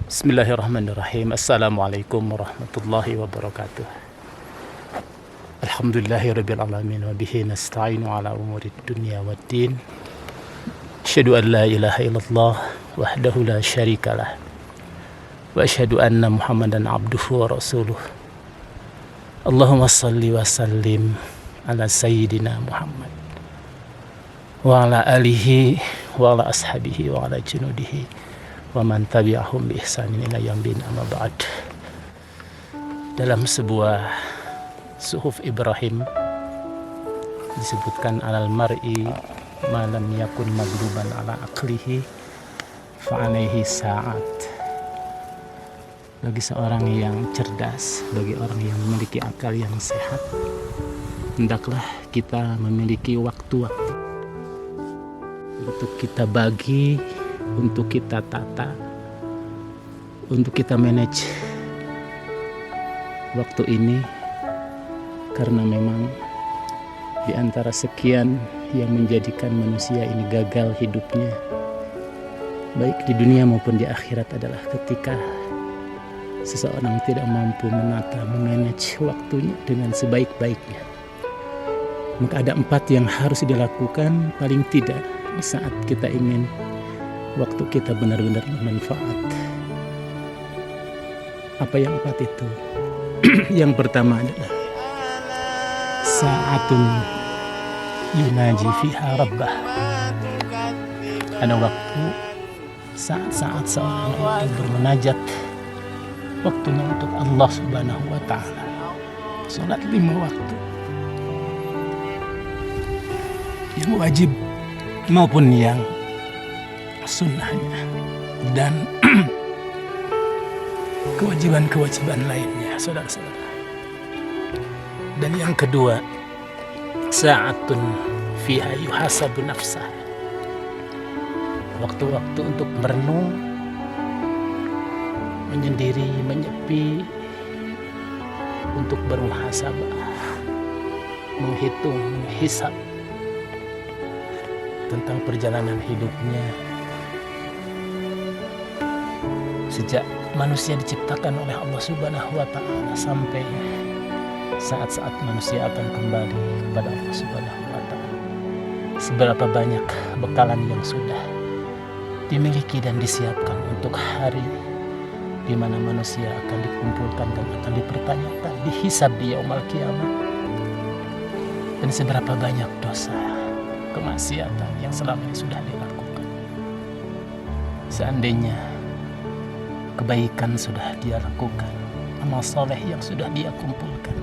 Bismillahirrahmanirrahim. Assalamualaikum warahmatullahi wabarakatuh. Alhamdulillahirabbil alamin wa bihi nasta'inu ala umurid dunya waddin. Asyhadu an la ilaha illallah wahdahu la syarikalah wa asyhadu anna Muhammadan abduhu wa rasuluh. Allahumma salli wa sallim ala sayyidina Muhammad wa ala alihi wa ala ashabihi wa ala junudihi wa man tabi'ahum bi ihsanin ila yaumil amma ba'd. Dalam sebuah suhuf Ibrahim disebutkan alal mar'i ma lam yakun magluban ala aqlihi fa alaihi sa'at. Bagi seorang yang cerdas, bagi orang yang memiliki akal yang sehat, hendaklah kita memiliki waktu-waktu untuk kita bagi, untuk kita tata, untuk kita manage waktu ini, karena memang di antara sekian yang menjadikan manusia ini gagal hidupnya, baik di dunia maupun di akhirat, adalah ketika seseorang tidak mampu menata, memanage waktunya dengan sebaik-baiknya. Maka ada 4 yang harus dilakukan paling tidak di saat kita ingin waktu kita benar-benar bermanfaat. Apa yang 4 itu? Yang pertama adalah sa'atun yunaji fiha rabbah. Ada waktu, saat-saat seorang itu bermunajat, waktunya untuk Allah Subhanahu wa ta'ala. Salat 5 waktu yang wajib maupun yang sunnahnya, dan kewajiban-kewajiban lainnya, saudara-saudara. Dan yang kedua, sa'atun fiha yuhasabu nafsah. Waktu-waktu untuk merenung, menyendiri, menyepi, untuk bermuhasabah, menghitung, menghisab tentang perjalanan hidupnya sejak manusia diciptakan oleh Allah Subhanahu wa ta'ala sampai saat-saat manusia akan kembali kepada Allah Subhanahu wa ta'ala. Seberapa banyak bekalan yang sudah dimiliki dan disiapkan untuk hari di mana manusia akan dikumpulkan dan akan dipertanyakan, dihisab di yaumul qiyamah. Dan seberapa banyak dosa, kemaksiatan yang selama ini sudah dilakukan. Seandainya kebaikan sudah dia lakukan, amal soleh yang sudah dia kumpulkan,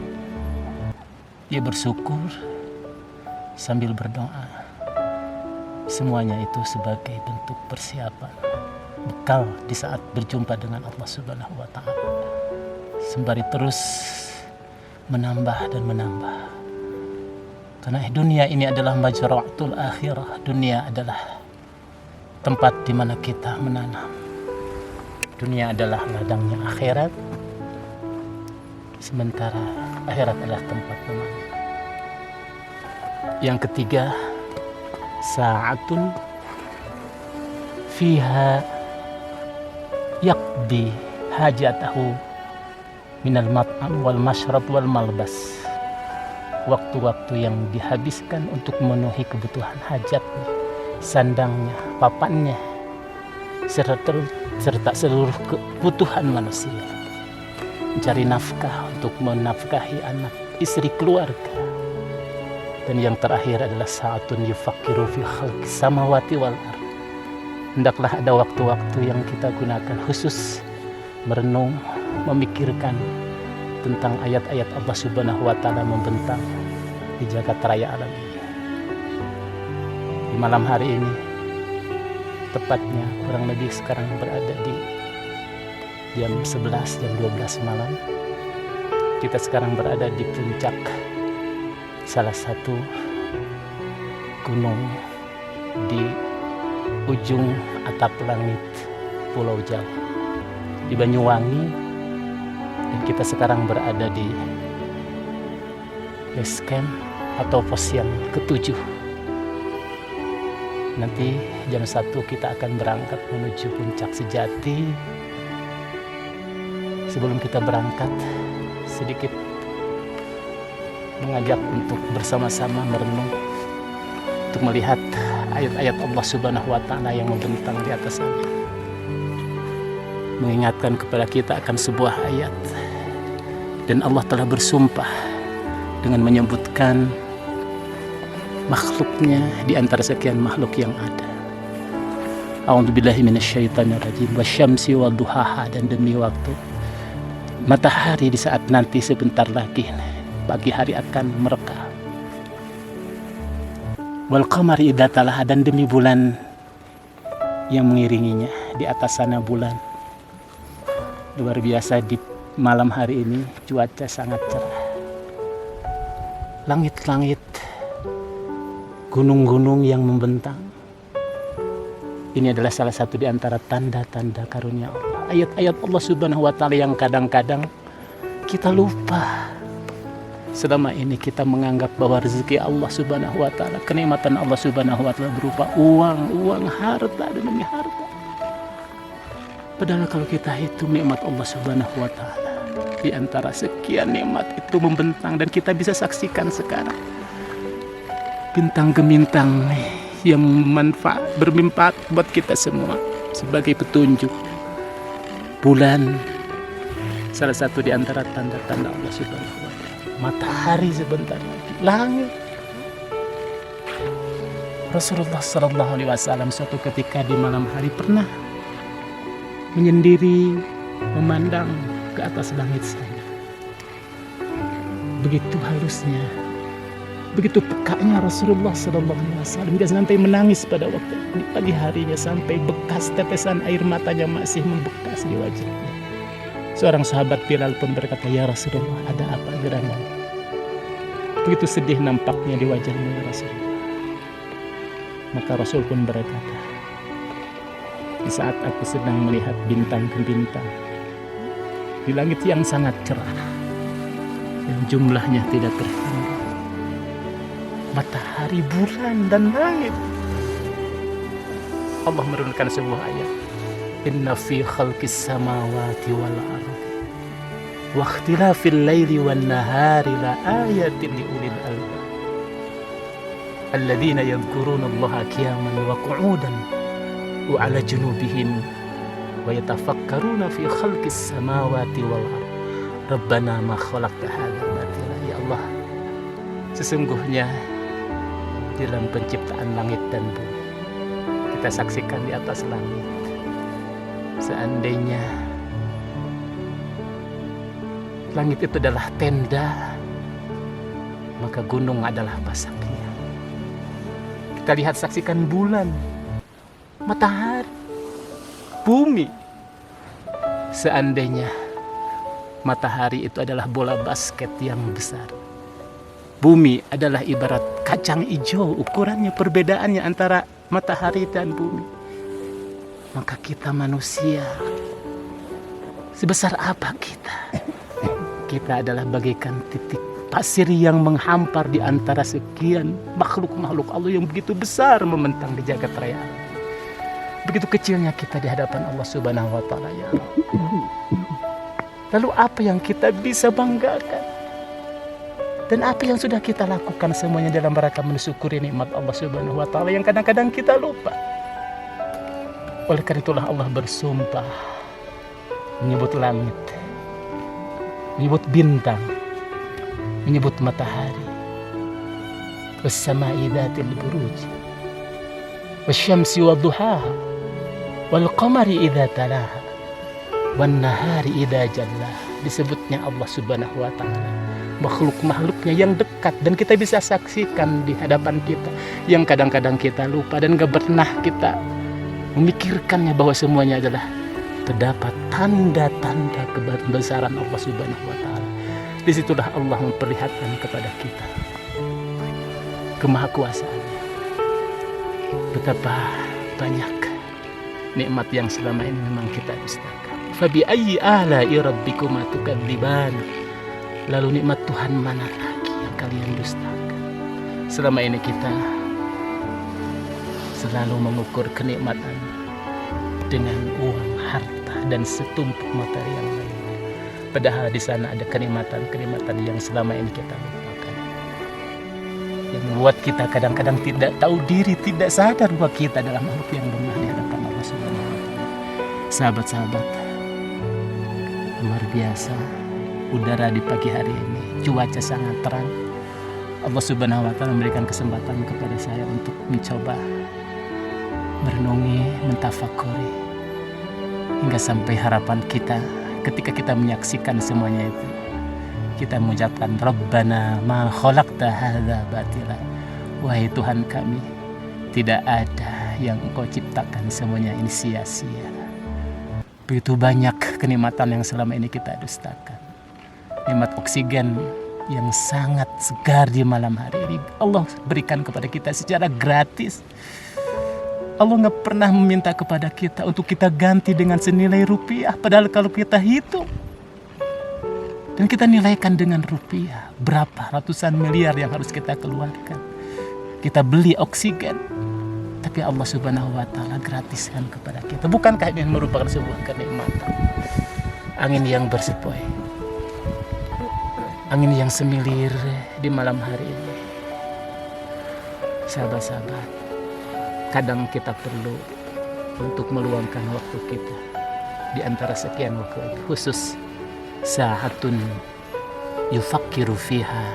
dia bersyukur sambil berdoa. Semuanya itu sebagai bentuk persiapan, bekal di saat berjumpa dengan Allah Subhanahu wa ta'ala, sembari terus menambah dan menambah. Karena dunia ini adalah majra'atul akhirah. Dunia adalah tempat di mana kita menanam. Dunia adalah ladangnya akhirat, sementara akhirat adalah tempat memanen. Yang ketiga, sa'atun fiha yaqdi hajatahu minal mat'am wal mashrab wal malbas. Waktu-waktu yang dihabiskan untuk memenuhi kebutuhan hajatnya, sandangnya, papannya, serta seluruh kebutuhan manusia. Mencari nafkah untuk menafkahi anak, istri, keluarga. Dan yang terakhir adalah sa'atun yufakkiru fi khalqis samawati wal ardh. Hendaklah ada waktu-waktu yang kita gunakan khusus merenung, memikirkan tentang ayat-ayat Allah Subhanahu wa ta'ala membentang di jagat raya alam ini. Di malam hari ini, tepatnya kurang lebih sekarang berada di jam 11, jam 12 malam. Kita sekarang berada di puncak salah satu gunung di ujung atap langit Pulau Jawa, di Banyuwangi. Dan kita sekarang berada di base camp atau pos yang ke-7. Nanti jam 1 kita akan berangkat menuju Puncak Sejati Sebelum kita berangkat, sedikit mengajak untuk bersama-sama merenung, untuk melihat ayat-ayat Allah Subhanahu wa Ta'ala yang membentang di atas sana, mengingatkan kepada kita akan sebuah ayat. Dan Allah telah bersumpah dengan menyebutkan makhluknya di antara sekian makhluk yang ada. A'udzubillahi minasyaitonirrajim. Wasyamsi wadduhaha, dan demi waktu matahari di saat nanti sebentar lagi pagi hari akan mereka. Wal qamari idza talaha, dan demi bulan yang mengiringinya. Di atas sana bulan. Luar biasa, di malam hari ini cuaca sangat cerah. Langit-langit, gunung-gunung yang membentang. Ini adalah salah satu di antara tanda-tanda karunia Allah. Ayat-ayat Allah Subhanahu wa Ta'ala yang kadang-kadang kita lupa. Selama ini kita menganggap bahwa rezeki Allah Subhanahu wa Ta'ala, kenikmatan Allah Subhanahu wa Ta'ala berupa uang, harta demi harta. Padahal kalau kita hitung nikmat Allah Subhanahu wa Ta'ala, di antara sekian nikmat itu membentang, dan kita bisa saksikan sekarang bintang gemintang yang bermanfaat buat kita semua sebagai petunjuk. Bulan, salah satu di antara tanda-tanda Allah Subhanahu wa Ta'ala. Matahari sebentar lagi, langit. Rasulullah Sallallahu Alaihi Wasallam suatu ketika di malam hari pernah menyendiri memandang ke atas langit sana. Begitu halusnya, begitu pekanya Rasulullah Sallallahu Alaihi Wasallam. Dia sampai menangis pada waktu di pagi harinya, sampai bekas tetesan air matanya masih membekas di wajahnya. Seorang sahabat Bilal pun berkata, "Ya Rasulullah, ada apa gerangan?" Begitu sedih nampaknya di wajahnya ya Rasulullah. Maka Rasul pun berkata, "Di saat aku sedang melihat bintang ke bintang di langit yang sangat cerah, yang jumlahnya tidak terhingga, matahari, bulan, dan langit, Allah menurunkan sebuah ayat, Inna fi khalqis samawati wal ardi wa ikhtilafil laili wan nahari la ayatin li ulil albab alladzina yadhkuruna Allaha qiyaman wa qu'udan wa 'ala junubihim wa yatafakkaruna fi khalqis samawati wal ardi rabbana ma khalaqta hadza batila." Ya Allah, sesungguhnya dalam penciptaan langit dan bumi, kita saksikan di atas langit, seandainya langit itu adalah tenda, maka gunung adalah pasaknya. Kita lihat, saksikan bulan, matahari, bumi. Seandainya matahari itu adalah bola basket yang besar, bumi adalah ibarat kacang hijau, ukurannya, perbedaannya antara matahari dan bumi, maka kita manusia, sebesar apa kita? Kita adalah bagaikan titik pasir yang menghampar di antara sekian makhluk-makhluk Allah yang begitu besar membentang di jagat raya alam. Begitu kecilnya kita di hadapan Allah Subhanahu wa Ta'ala, ya Allah. Lalu apa yang kita bisa banggakan? Dan apa yang sudah kita lakukan semuanya dalam rangka mensyukuri nikmat Allah Subhanahu wa Ta'ala yang kadang-kadang kita lupa. Oleh karena itulah Allah bersumpah menyebut langit, menyebut bintang, menyebut matahari, was-sama'i dzatil buruj, wasyamsi wadduhaha, wal qamari idza talaha, wan nahari idza jallaha. Disebutnya Allah Subhanahu wa Ta'ala, makhluk-makhluknya yang dekat dan kita bisa saksikan di hadapan kita, yang kadang-kadang kita lupa dan gak pernah kita memikirkannya bahwa semuanya adalah terdapat tanda-tanda kebesaran Allah Subhanahu wa Ta'ala. Disitulah Allah memperlihatkan kepada kita kemahakuasaannya, betapa banyak nikmat yang selama ini memang kita dustakan. Fabi ayyi ala'i rabbikuma tukadziban. Lalu nikmat Tuhan mana lagi yang kalian dustakan? Selama ini kita selalu mengukur kenikmatan dengan uang, harta, dan setumpuk materi yang lain. Padahal di sana ada kenikmatan-kenikmatan yang selama ini kita lupakan. Yang membuat kita kadang-kadang tidak tahu diri, tidak sadar bahwa kita adalah makhluk yang lemah di hadapan Allah Subhanahu wa Ta'ala. Sahabat-sahabat, luar biasa udara di pagi hari ini, cuaca sangat terang. Allah Subhanahu wa Ta'ala memberikan kesempatan kepada saya untuk mencoba merenungi, mentafakuri, hingga sampai harapan kita ketika kita menyaksikan semuanya itu, kita mengucapkan Rabbana ma khalaqta hadza batila. Wahai Tuhan kami, tidak ada yang Engkau ciptakan semuanya ini sia-sia. Begitu banyak kenikmatan yang selama ini kita dustakan. Nikmat oksigen yang sangat segar di malam hari ini Allah berikan kepada kita secara gratis. Allah gak pernah meminta kepada kita untuk kita ganti dengan senilai rupiah. Padahal kalau kita hitung dan kita nilaikan dengan rupiah, berapa ratusan miliar yang harus kita keluarkan. Kita beli oksigen, tapi Allah Subhanahu wa Ta'ala gratiskan kepada kita. Bukankah ini merupakan sebuah kenikmatan? Angin yang bersepoi, angin yang semilir di malam hari ini. Sahabat-sahabat, kadang kita perlu untuk meluangkan waktu kita di antara sekian waktu, khusus saatun yufakkiru fiha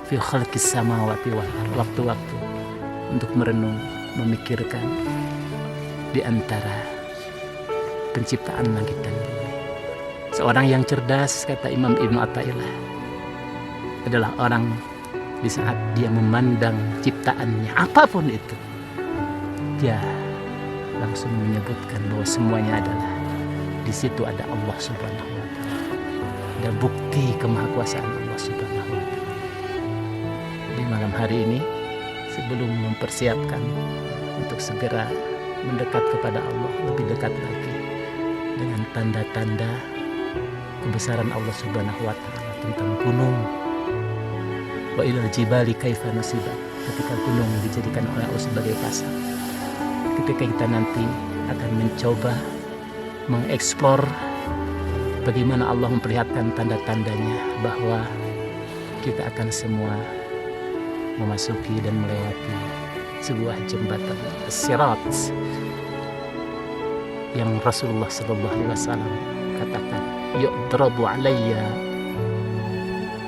fi khalqis samawati wal ardh, waktu-waktu untuk merenung, memikirkan di antara penciptaan langit dan bumi. Seorang yang cerdas, kata Imam Ibnu Athaillah, adalah orang di saat dia memandang ciptaannya apapun itu, dia langsung menyebutkan bahwa semuanya adalah di situ ada Allah Subhanahu wa Ta'ala. Ada bukti kemahakuasaan Allah Subhanahu wa Ta'ala. Di malam hari ini, sebelum mempersiapkan untuk segera mendekat kepada Allah, lebih dekat lagi dengan tanda-tanda kebesaran Allah Subhanahu wa Ta'ala tentang gunung. Wa ilal jibali kaifa nusibat, ketika gunung dijadikan oleh Allah sebagai pasang. Ketika kita nanti akan mencoba mengeksplor bagaimana Allah memperlihatkan tanda-tandanya bahwa kita akan semua memasuki dan melewati sebuah jembatan As-Sirat yang Rasulullah SAW katakan, yu'drabu alayya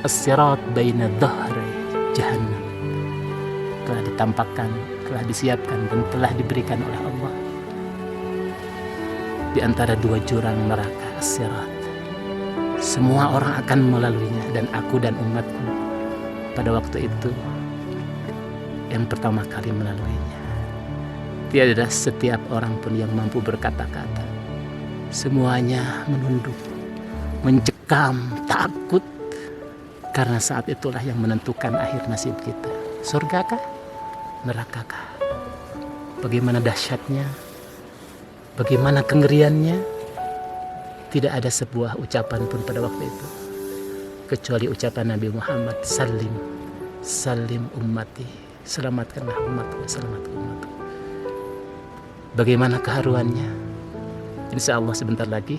As-Sirat baina dhahri jahannam. Telah ditampakkan, telah disiapkan dan telah diberikan oleh Allah di antara dua jurang neraka As-Sirat. Semua orang akan melaluinya, dan aku dan umatku pada waktu itu yang pertama kali melaluinya. Tiada setiap orang pun yang mampu berkata-kata. Semuanya menunduk, mencekam, takut, karena saat itulah yang menentukan akhir nasib kita. Surgakah? Nerakakah? Bagaimana dahsyatnya, bagaimana kengeriannya. Tidak ada sebuah ucapan pun pada waktu itu kecuali ucapan Nabi Muhammad, salim, salim ummati, selamatkanlah umatku, selamatkan umatku. Bagaimana keharuannya. Insya Allah sebentar lagi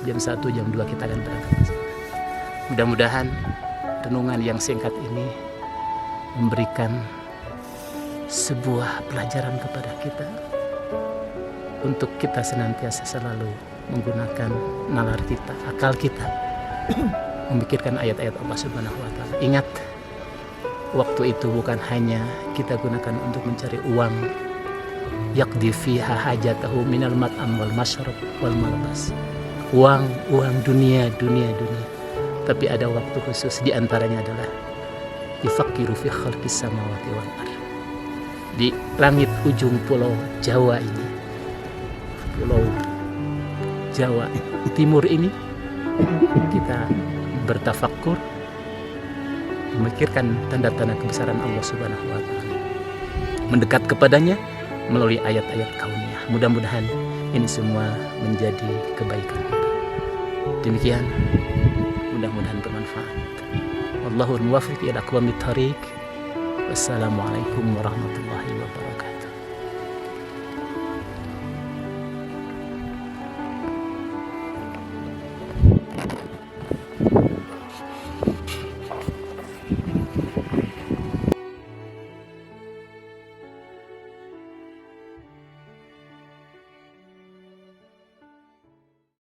jam 1, jam 2 kita akan berangkat. Mudah-mudahan renungan yang singkat ini memberikan sebuah pelajaran kepada kita untuk kita senantiasa selalu menggunakan nalar kita, akal kita, memikirkan ayat-ayat Allah Subhanahu wa Ta'ala. Ingat, waktu itu bukan hanya kita gunakan untuk mencari uang, yaqdi fiha hajatahu minal mat'am wal masyrab wal malbas. Uang dunia. Tapi ada waktu khusus, di antaranya adalah yufakkiru fi khalqis samawati wal ardh. Di langit ujung pulau Jawa ini, pulau Jawa Timur ini, kita bertafakkur, memikirkan tanda-tanda kebesaran Allah Subhanahu wa Ta'ala, mendekat kepadanya melalui ayat-ayat kauniyah. Mudah-mudahan ini semua menjadi kebaikan kita. Demikian, mudah-mudahan bermanfaat. Wallahul muwaffiq ila aqwamit thariq. Wassalamualaikum warahmatullahi wabarakatuh.